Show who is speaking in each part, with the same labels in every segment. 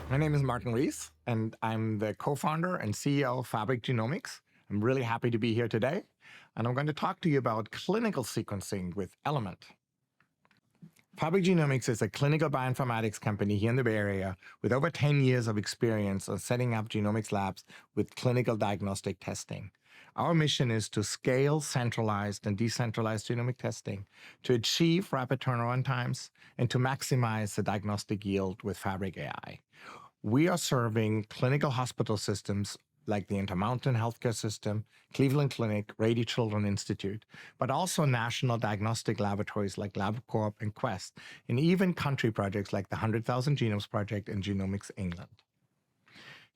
Speaker 1: My name is Martin Reese, and I'm the co-founder and CEO of Fabric Genomics. I'm really happy to be here today, and I'm going to talk to you about clinical sequencing with Element. Fabric Genomics is a clinical bioinformatics company here in the Bay Area with over 10 years of experience on setting up genomics labs with clinical diagnostic testing. Our mission is to scale centralized and decentralized genomic testing to achieve rapid turnaround times and to maximize the diagnostic yield with Fabric AI. We are serving clinical hospital systems like the Intermountain Healthcare System, Cleveland Clinic, Rady Children Institute, but also national diagnostic laboratories like LabCorp and Quest, and even country projects like the 100,000 Genomes Project and Genomics England.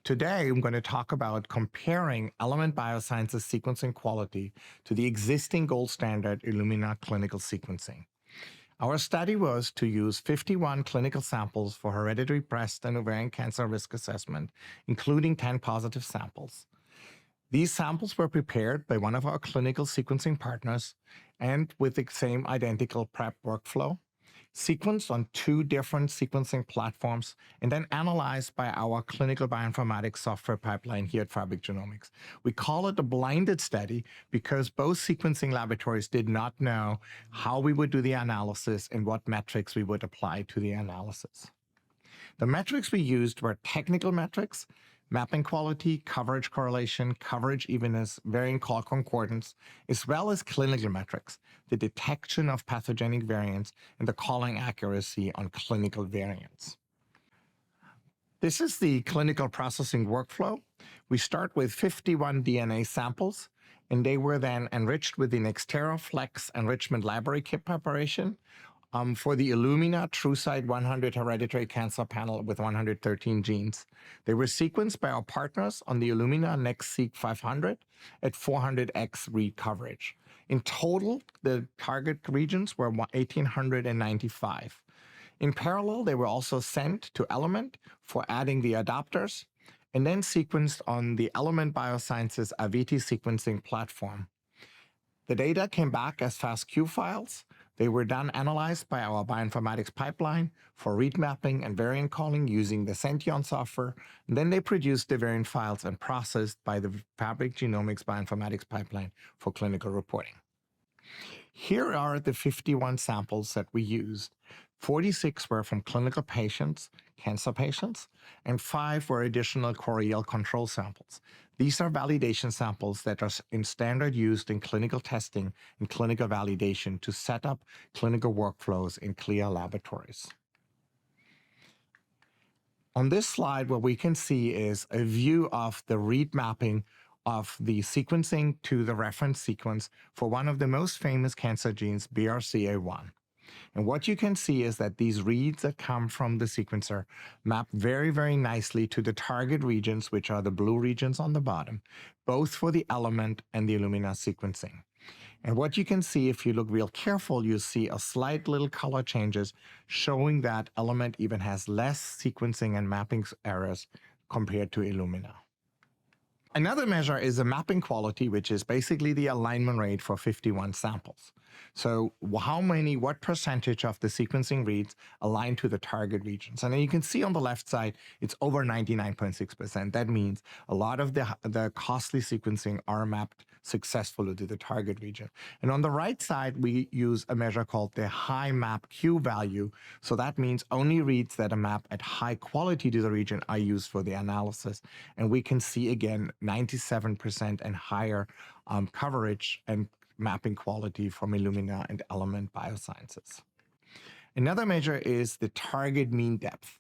Speaker 1: Today, I'm going to talk about comparing Element Biosciences sequencing quality to the existing gold standard Illumina clinical sequencing. Our study was to use 51 clinical samples for hereditary breast and ovarian cancer risk assessment, including 10 positive samples. These samples were prepared by one of our clinical sequencing partners and with the same identical prep workflow, sequenced on 2 different sequencing platforms, and then analyzed by our clinical bioinformatics software pipeline here at Fabric Genomics. We call it a blinded study because both sequencing laboratories did not know how we would do the analysis and what metrics we would apply to the analysis. The metrics we used were technical metrics, mapping quality, coverage correlation, coverage evenness, variant call concordance, as well as clinical metrics, the detection of pathogenic variants, and the calling accuracy on clinical variants. This is the clinical processing workflow. We start with 51 DNA samples, and they were then enriched with the Nextera Flex enrichment library kit preparation for the Illumina TrueSight 100 hereditary cancer panel with 113 genes. They were sequenced by our partners on the Illumina NextSeq 500 at 400x read coverage. In total, the target regions were 1,895. In parallel, they were also sent to Element for adding the adapters and then sequenced on the Element Biosciences AVITI sequencing platform. The data came back as FASTQ files. They were then analyzed by our bioinformatics pipeline for read mapping and variant calling using the Sention software. And then they produced the variant files and processed by the Fabric Genomics bioinformatics pipeline for clinical reporting. Here are the 51 samples that we used. 46 were from clinical patients, cancer patients, and 5 were additional Coriell control samples. These are validation samples that are in standard used in clinical testing and clinical validation to set up clinical workflows in CLIA laboratories. On this slide, what we can see is a view of the read mapping of the sequencing to the reference sequence for one of the most famous cancer genes, BRCA1. And what you can see is that these reads that come from the sequencer map very, very nicely to the target regions, which are the blue regions on the bottom, both for the Element and the Illumina sequencing. And what you can see, if you look real careful, you see a slight little color changes showing that Element even has less sequencing and mapping errors compared to Illumina. Another measure is the mapping quality, which is basically the alignment rate for 51 samples. So what percentage of the sequencing reads align to the target regions? And then you can see on the left side, it's over 99.6%. That means a lot of the costly sequencing are mapped successfully to the target region. And on the right side, we use a measure called the high map Q value. So that means only reads that are mapped at high quality to the region are used for the analysis. And we can see again, 97% and higher coverage and mapping quality from Illumina and Element Biosciences. Another measure is the target mean depth.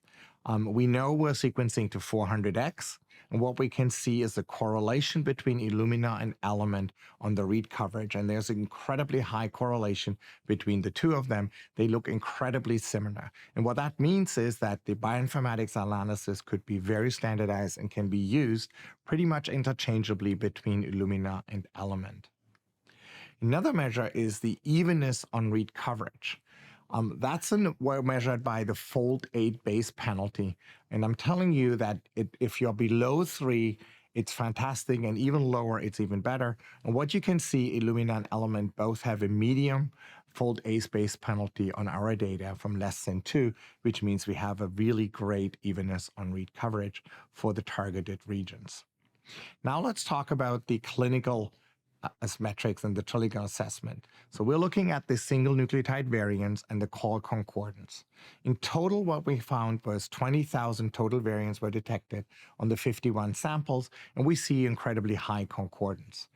Speaker 1: We know we're sequencing to 400x, and what we can see is the correlation between Illumina and Element on the read coverage, and there's an incredibly high correlation between the two of them. They look incredibly similar. And what that means is that the bioinformatics analysis could be very standardized and can be used pretty much interchangeably between Illumina and Element. Another measure is the evenness on read coverage. That's measured by the fold 8 base penalty. And I'm telling you that if you're below 3, it's fantastic, and even lower, it's even better. And what you can see, Illumina and Element both have a medium fold A space penalty on our data from less than 2, which means we have a really great evenness on read coverage for the targeted regions. Now let's talk about the clinical as metrics and the clinical assessment. So we're looking at the single nucleotide variants and the call concordance. In total, what we found was 20,000 total variants were detected on the 51 samples, and we see incredibly high concordance.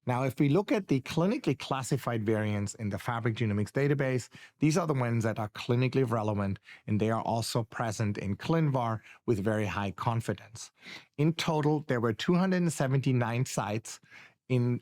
Speaker 1: Now, if we look at the clinically classified variants in the Fabric Genomics database, these are the ones that are clinically relevant, and they are also present in ClinVar with very high confidence. In total, there were 279 sites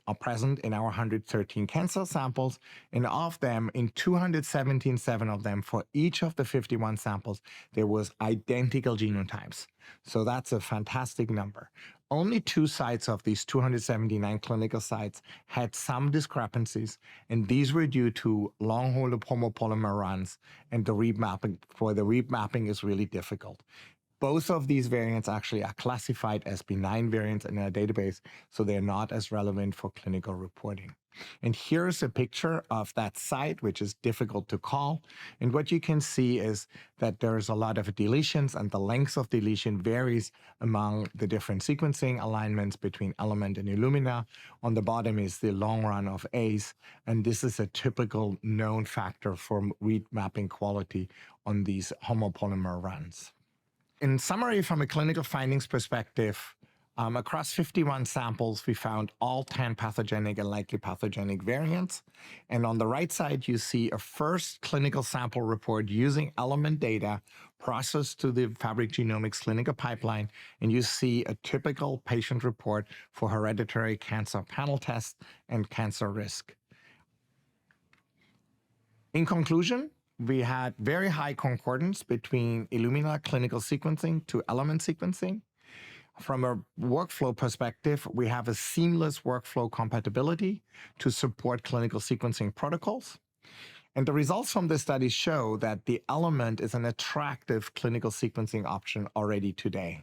Speaker 1: are present in our 113 cancer samples, and of them, in 217 of them, for each of the 51 samples, there was identical genotypes. So that's a fantastic number. Only 2 sites of these 279 clinical sites had some discrepancies, and these were due to long haul homopolymer runs, and the read mapping. For the read mapping is really difficult. Both of these variants actually are classified as benign variants in our database, so they're not as relevant for clinical reporting. And here's a picture of that site, which is difficult to call. And what you can see is that there's a lot of deletions, and the length of deletion varies among the different sequencing alignments between Element and Illumina. On the bottom is the long run of A's, and this is a typical known factor for read mapping quality on these homopolymer runs. In summary, from a clinical findings perspective, across 51 samples, we found all 10 pathogenic and likely pathogenic variants. And on the right side, you see a first clinical sample report using Element data processed to the Fabric Genomics clinical pipeline. And you see a typical patient report for hereditary cancer panel test and cancer risk. In conclusion, we had very high concordance between Illumina clinical sequencing to Element sequencing. From a workflow perspective, we have a seamless workflow compatibility to support clinical sequencing protocols. And the results from this study show that the Element is an attractive clinical sequencing option already today.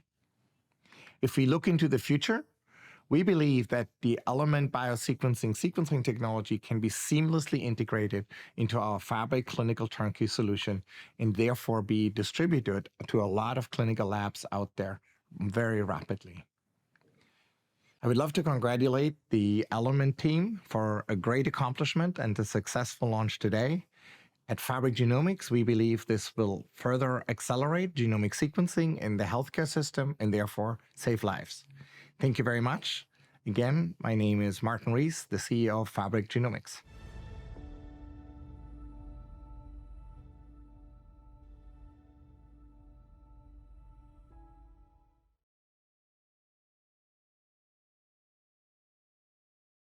Speaker 1: If we look into the future, we believe that the Element biosequencing technology can be seamlessly integrated into our Fabric clinical turnkey solution and therefore be distributed to a lot of clinical labs out there very rapidly. I would love to congratulate the Element team for a great accomplishment and the successful launch today. At Fabric Genomics, we believe this will further accelerate genomic sequencing in the healthcare system and therefore save lives. Thank you very much. Again, my name is Martin Reese, the CEO of Fabric Genomics.